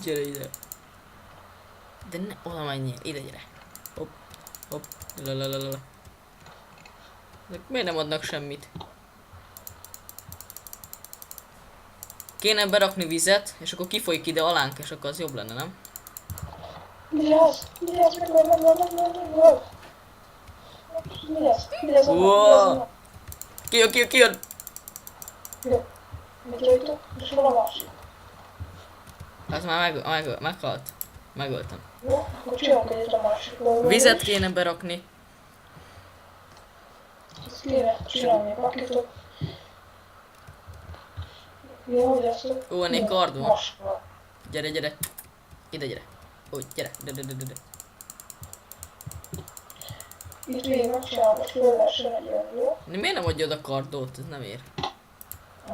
Gyere ide. De ne oda menjél, ide gyere. Hopp, hopp, lalalala. De miért nem adnak semmit? Kéne berakni vizet, és akkor kifolyik ide alánk, és akkor az jobb lenne, nem? Vigyázz, megvan. Vigyázz, Wow. Kijön! Jó, mit rajta, és van a másik. Az már meghalt. Megöltem. Jó, akkor csinálunk egyet a másikból. Vizet kéne berakni. Ezt kéne csinálni, pakitok. Jó, hogy ezt a... Ó, ennél kard van. Maskva. Gyere. Ide gyere. Úgy, gyere. De. Itt végig megcsinálom, hogy fölvessen egy olyan, jó? De miért nem adja oda kardot? Ez nem ér.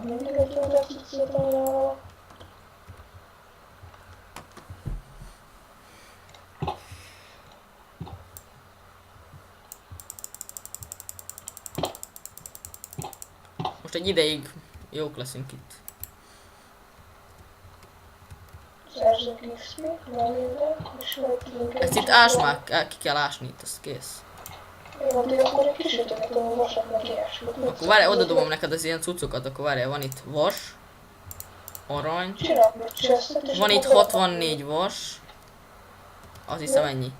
Mindig egy fölvesz itt a... Most egy ideig jók leszünk itt. Szerzünk XP, van minden, és majd tudunk... Ezt itt ás már, ki kell ásni itt, az kész. Jó, de akkor egy kicsit nekem a vasaknak ilyesmit. Akkor várj, oda dobom neked az ilyen cuccokat, akkor várjál, van itt vas, arany, Csinálunk egy chestet, és... van itt 64 vas, az hiszem ennyi.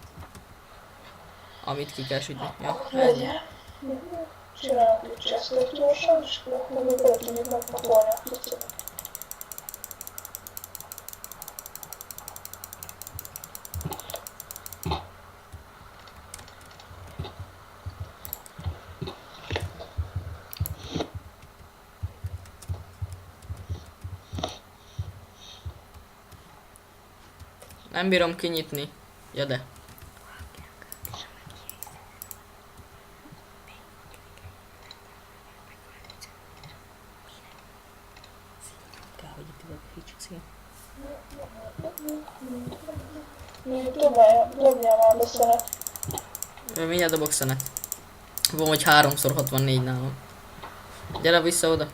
Amit ki kell sütni. Ja, ennyi. Legyen. Csinálunk egy chestet gyorsan, és akkor meg bele tudjuk megpakolni a cuccot. Nem bírom kinyitni. Ja de. Dobjál már be szenet. Mindjárt dobok szenet. Van, hogy 3x64 nálam. Gyere vissza oda.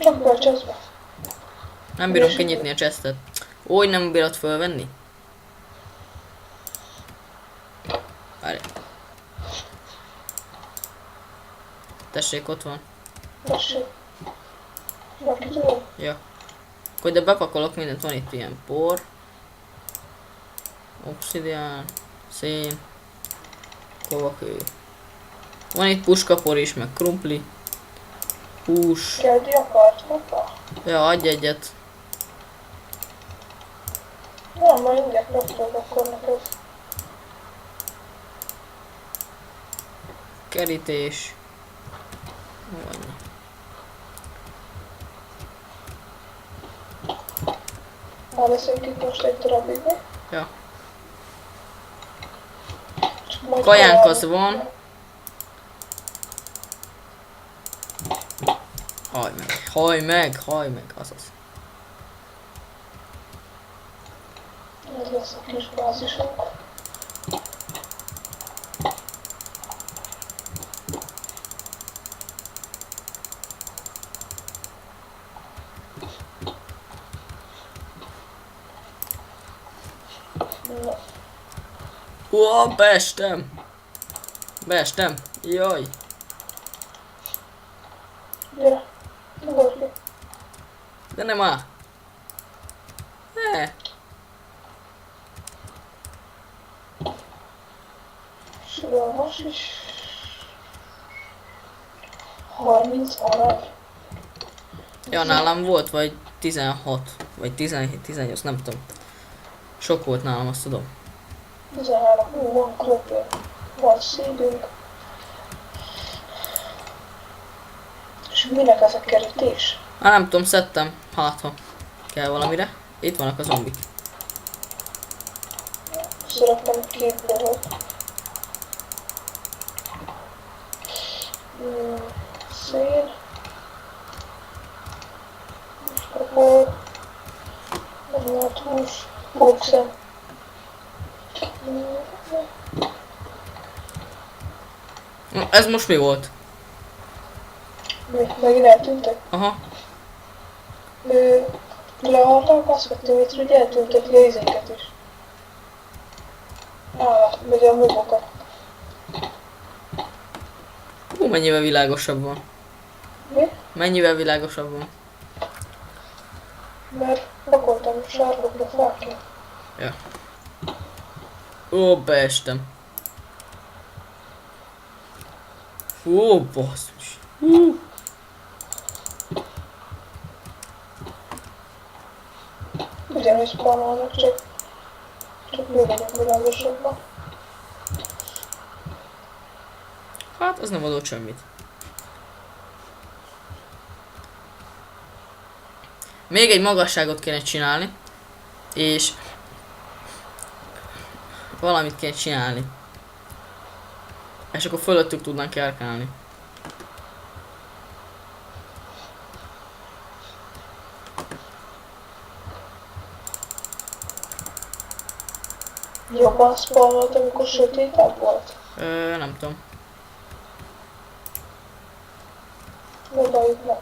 Csak be a chestbe. Nem bírom kinyitni a chestet. Ó, nem bírod fölvenni? Várj. Tessék, ott van. Tessék. Baki tudom. Ja. Akkor ide bepakolok mindent, van itt ilyen por. Obsidian. Szén. Kovakő. Van itt puskapor is, meg krumpli. Hús. Keldi akart, apa? Ja, adj egyet. Nem, majd mindjárt megtudok akkor neked. Kerítés. Ó, annyi. Elveszünk itt most egy darabig, mi? Ja. Csak majd Kajánk az találunk. van. Hajj meg, azaz. Ez lesz a kis bázisunk. Na, Ó, beestem. Jaj. gyere. Nyugodj ki. De nem áll. Sülölmas is. 30 arany. Ja, nálam volt vagy 16, vagy 17, 18, nem tudom. Sok volt nálam, azt tudom. 13. Van krumpli. Van szívünk. És minek ez a kerítés? Nem tudom, szedtem. Hát, ha kell valamire. Itt vannak a zombik. Szeretem két dolgot. Szén. Akkor. Volt hús. Bókszem. Ez most mi volt? Megint eltűntek? Aha. lehaltak, azt vettem itt, hogy eltüntetni a izéket is. Vagy a mobokat. Hú, mennyivel világosabb van. Mi? Mennyivel világosabb van. Mert pakoltam sarkokra fákja. Ja. Ó, beestem. Ó, basszus. Hú. Ugyanúgy spawnolnak, csak még egyek világosabban. Hát, az nem adott semmit. Még egy magasságot kéne csinálni. És valamit kéne csinálni. És akkor fölöttük tudnánk járkálni. Jobban spawnolt, amikor sötétebb volt. Nem tudom. Próbáljuk meg.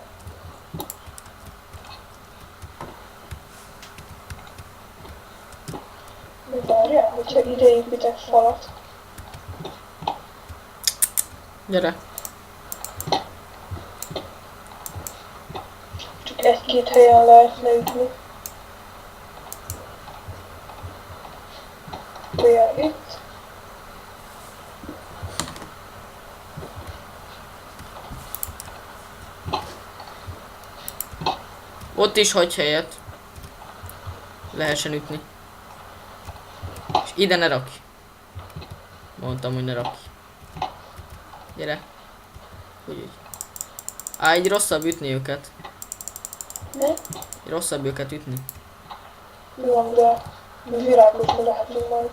Mi várjál, hogyha ide építek falat? Gyere. Csak egy-két helyen lehet leütni. Olyan itt. Ott is hagy helyet. Lehessen ütni. És ide ne rakj. Mondtam, hogy ne rakj. Gyere. Úgy. Így rosszabb ütni őket. Ne? Rosszabb őket ütni. Jó, de virágosba lehetünk majd.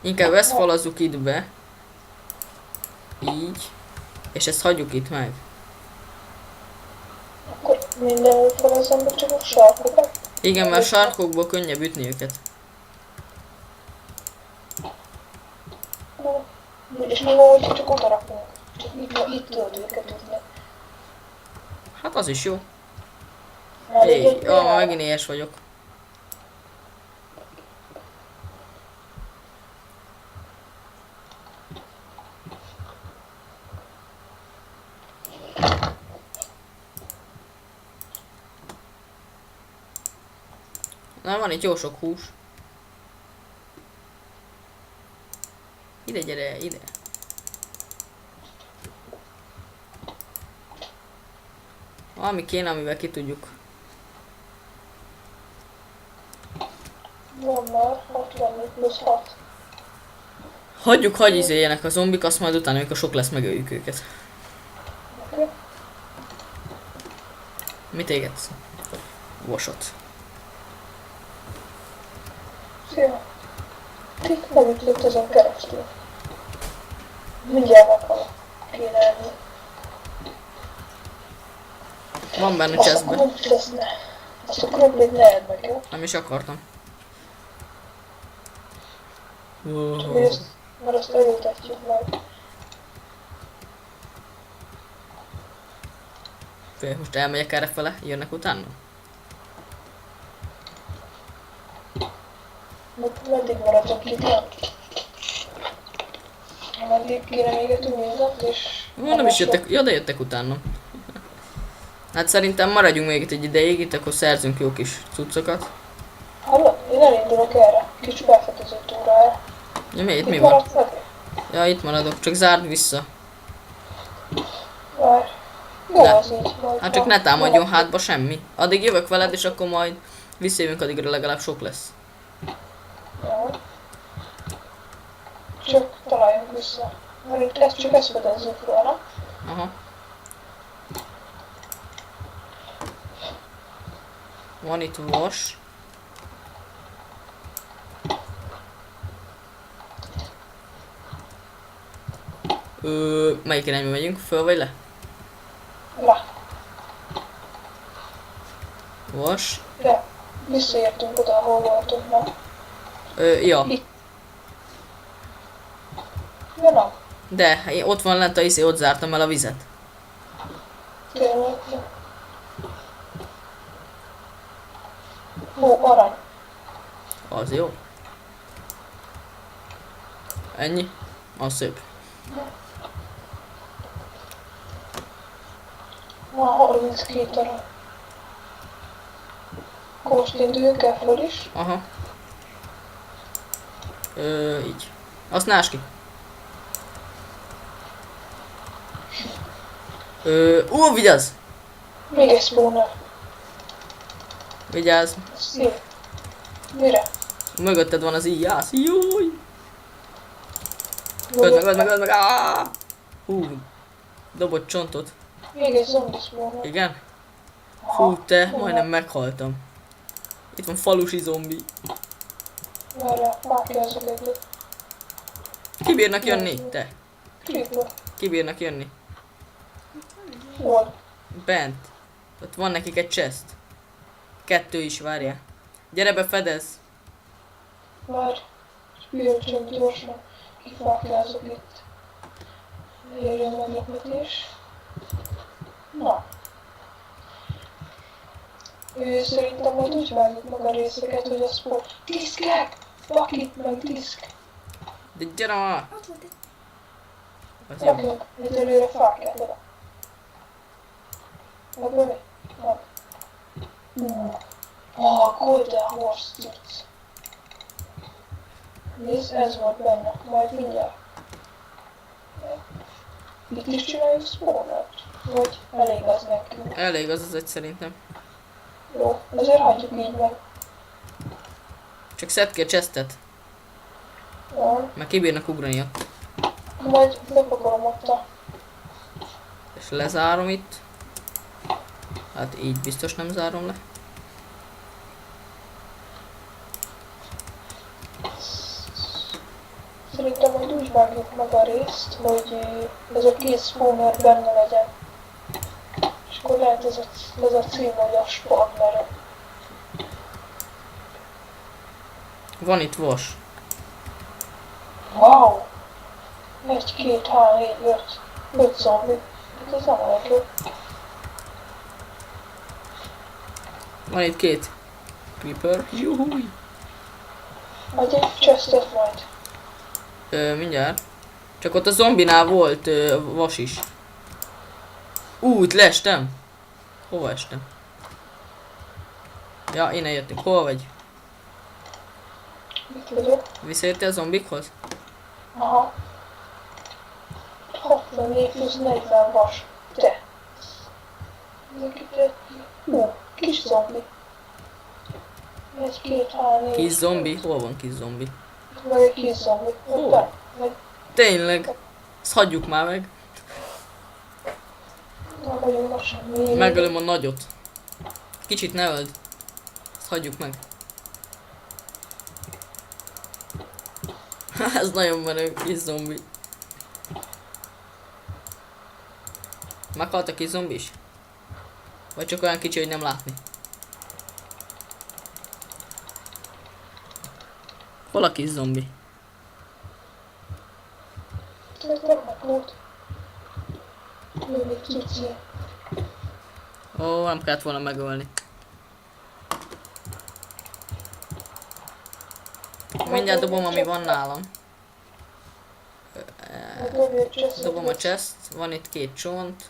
Inkább ezt falazzuk itt be. Így. És ezt hagyjuk itt meg. Akkor mindenhol felezzem be csak a sarkokat. Igen, mert sarkokból könnyebb ütni őket. És mi van, hogyha csak oda rakunk? Csak itt tudod őket ütni. Hát az is jó. Elég Éj, egy ma virág. megint éhes vagyok. Na, van itt jó sok hús. Ide gyere, ide. Valami kéne, amivel ki tudjuk. Van már 64 plusz 6. Hagyjuk, hagyj izéljenek a zombik, azt majd utána, amikor sok lesz, megöljük őket. Oké. Mit égetsz? Vasat. Szia. Kik megütött ezen keresztül? Mindjárt meghalok. Kéne enni. Van benne Azt a chestben. krumplit, azt ne. Azt a krumplit ne edd meg, jó? Nem is akartam. Mert azt elültetjük meg. Fél, most elmegyek erre fele, jönnek utána? Meddig maradunk itt, nem? Meddig kéne égetünk mindent, és... Nem is jöttek, ja, de jöttek utána. Hát szerintem maradjunk még itt egy ideig, itt akkor szerzünk jó kis cuccokat. Hallod? Én elindulok erre. Kis felfedező túrára. Ja, mi itt mi Itt van? maradsz meg? Ja, itt maradok, csak zárd vissza. Várj. Jó Ne. az így. Majd Hát csak ne támadjon hátba semmi. Addig jövök veled, és akkor majd visszajövünk, addigra legalább sok lesz. Ja. Csak találjunk vissza. Mert itt ezt csak ezt fedezzük fel, nem? Aha. Van itt vas. Melyik irányba megyünk? Föl vagy le? Le. Vas. Le. Visszaértünk oda, ahol voltunk már. Ja. Itt. Ja, nem. De, ott van lent a izé, ott zártam el a vizet. Tényleg. Ó, arany. Az jó. Ennyi? Az szép. Már 32 arany. Akkor most induljunk el föl is. Aha. Így. Azt nás ki. Vigyázz! Még egy spawner. Vigyázz. Szép. Mire? Mögötted van az íjász. Júj! Öld meg! Dobott csontot. Még egy zombi spawner. Igen? Fú, te, majdnem meghaltam. Itt van falusi zombi. Várjál, mákjázzak egyet. Kibírnak jönni, te. Creeper. Kibírnak jönni. Hol? Bent. Ott van nekik egy chest. 2 is, várjál. Gyere be, fedez. Várj. Spircsön gyorsan. Kifákjázok itt. Érjen meglepetés. Na. Szerintem majd úgy vágjuk meg a részeket, hogy az fog... Diszkek! Vakit meg diszk! De gyere már! Az jó. Rakjunk egyelőre fákját oda. Ebből mi? Van. Golden Horse cucc. Nézd, ez volt benne. Majd mindjárt. Itt is csináljuk spawnert? Vagy elég az nekünk? Elég az egy szerintem. Jó, azért hagyjuk így meg. Csak szedd ki a chestet. Jó, Mert kibírnak ugrani ott. majd bepakolom ott a... És lezárom itt. Hát így biztos nem zárom le. Szerintem majd úgy vágjuk meg a részt, hogy ez a 2 spawner benne legyen. És akkor lehet ez a cím, hogy a spawner. Van itt vas. Wow! 1, 2, 3, 4, 5. 5 zombi. Ez nem olyan jó. Van itt 2 creeper. Juhuj! Majd egy chestet majd. Mindjárt. Csak ott a zombinál volt vas is. Itt leestem. Hova estem? Ja, innen jöttünk. Hol vagy? Itt vagyok. Visszajöttél a zombikhoz? Aha. 64 plusz 40 vas. Te. Kis zombi. 1, 2, 3, 4. Kis zombi? Hol van kis zombi? Meg egy kis zombi. Hol? Ott meg Tényleg. Ezt hagyjuk már meg. nem vagyunk lassan. Megölöm a nagyot. Kicsit ne öld. Ezt hagyjuk meg. Ez nagyon menő kis zombi. Meghalt a kis zombi is? Vagy csak olyan kicsi, hogy nem látni? Hol a kis zombi? Ez nem meglót. Még egy kicsi. Ó, nem kellett volna megölni. Mindjárt dobom, ami van nálam. Dobom a chest, van itt 2 csont,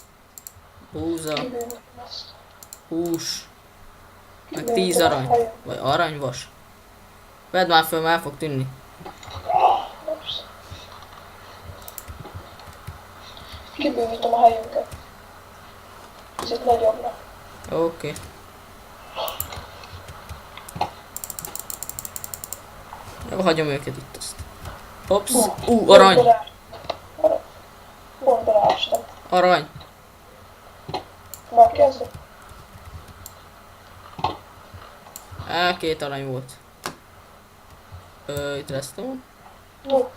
búza, hús, meg 10 arany. Vagy aranyvas. Vedd már föl, már el fog tűnni. Kibővítem a helyünket. Kicsit nagyobbra. Oké. Jó, hagyom őket itt azt. Hops. Arany. Pont beleástam. Arany. Már kezdve? 2 arany volt. Itt resztom. Jó.